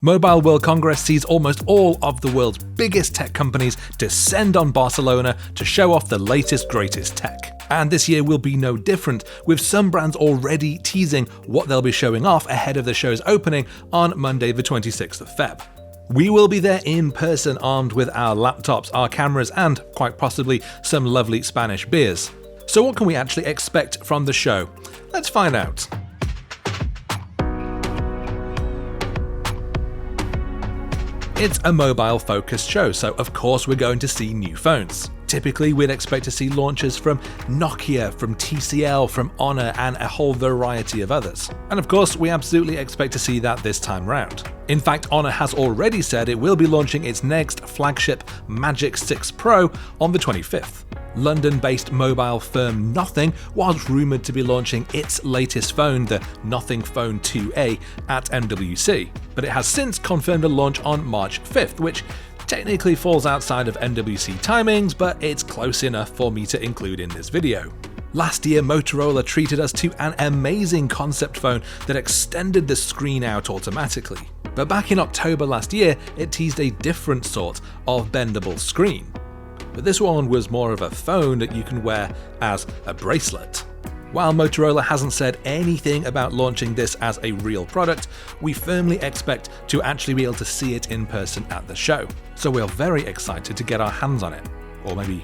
Mobile World Congress sees almost all of the world's biggest tech companies descend on Barcelona to show off the latest greatest tech. And this year will be no different, with some brands already teasing what they'll be showing off ahead of the show's opening on Monday the 26th of Feb. We will be there in person, armed with our laptops, our cameras, and quite possibly some lovely Spanish beers. So what can we actually expect from the show? Let's find out. It's a mobile-focused show, so of course we're going to see new phones. Typically, we'd expect to see launches from Nokia, from TCL, from Honor, and a whole variety of others. And of course, we absolutely expect to see that this time round. In fact, Honor has already said it will be launching its next flagship Magic6 Pro on the 25th. London-based mobile firm Nothing was rumoured to be launching its latest phone, the Nothing Phone 2A, at MWC, but it has since confirmed a launch on March 5th, which technically falls outside of MWC timings, but it's close enough for me to include in this video. Last year, Motorola treated us to an amazing concept phone that extended the screen out automatically. But back in October last year, it teased a different sort of bendable screen. But this one was more of a phone that you can wear as a bracelet. While Motorola hasn't said anything about launching this as a real product, we firmly expect to actually be able to see it in person at the show. So we're very excited to get our hands on it. Or maybe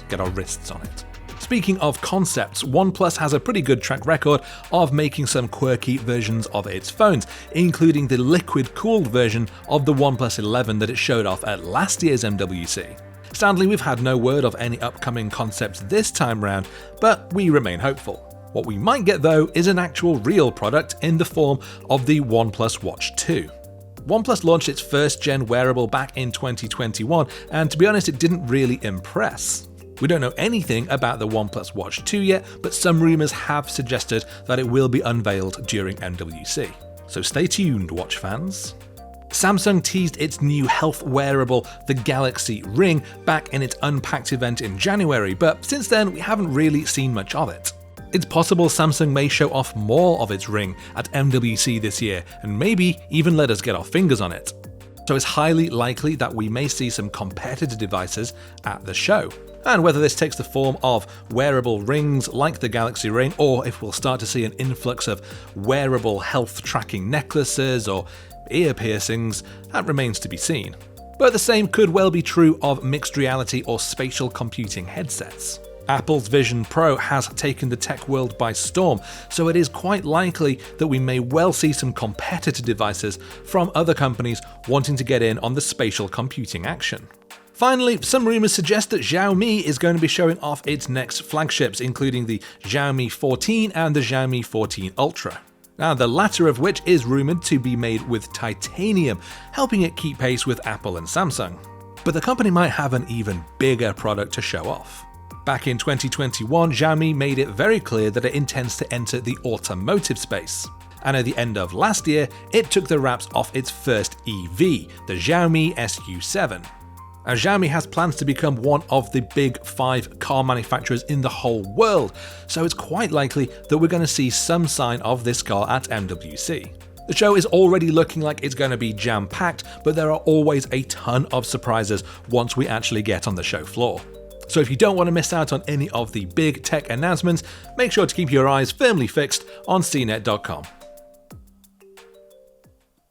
get our wrists on it. Speaking of concepts, OnePlus has a pretty good track record of making some quirky versions of its phones, including the liquid-cooled version of the OnePlus 11 that it showed off at last year's MWC. Sadly, we've had no word of any upcoming concepts this time round, but we remain hopeful. What we might get though is an actual real product in the form of the OnePlus Watch 2. OnePlus launched its first-gen wearable back in 2021, and to be honest, it didn't really impress. We don't know anything about the OnePlus Watch 2 yet, but some rumours have suggested that it will be unveiled during MWC. So stay tuned, watch fans. Samsung teased its new health wearable, the Galaxy Ring, back in its Unpacked event in January, but since then we haven't really seen much of it. It's possible Samsung may show off more of its Ring at MWC this year, and maybe even let us get our fingers on it. So it's highly likely that we may see some competitor devices at the show. And whether this takes the form of wearable rings like the Galaxy Ring, or if we'll start to see an influx of wearable health tracking necklaces or ear piercings, that remains to be seen. But the same could well be true of mixed reality or spatial computing headsets. Apple's Vision Pro has taken the tech world by storm, so it is quite likely that we may well see some competitor devices from other companies wanting to get in on the spatial computing action. Finally, some rumours suggest that Xiaomi is going to be showing off its next flagships, including the Xiaomi 14 and the Xiaomi 14 Ultra. Now, the latter of which is rumoured to be made with titanium, helping it keep pace with Apple and Samsung. But the company might have an even bigger product to show off. Back in 2021, Xiaomi made it very clear that it intends to enter the automotive space. And at the end of last year, it took the wraps off its first EV, the Xiaomi SU7. Now, Xiaomi has plans to become one of the big 5 car manufacturers in the whole world, so it's quite likely that we're going to see some sign of this car at MWC. The show is already looking like it's going to be jam-packed, but there are always a ton of surprises once we actually get on the show floor. So if you don't want to miss out on any of the big tech announcements, make sure to keep your eyes firmly fixed on CNET.com.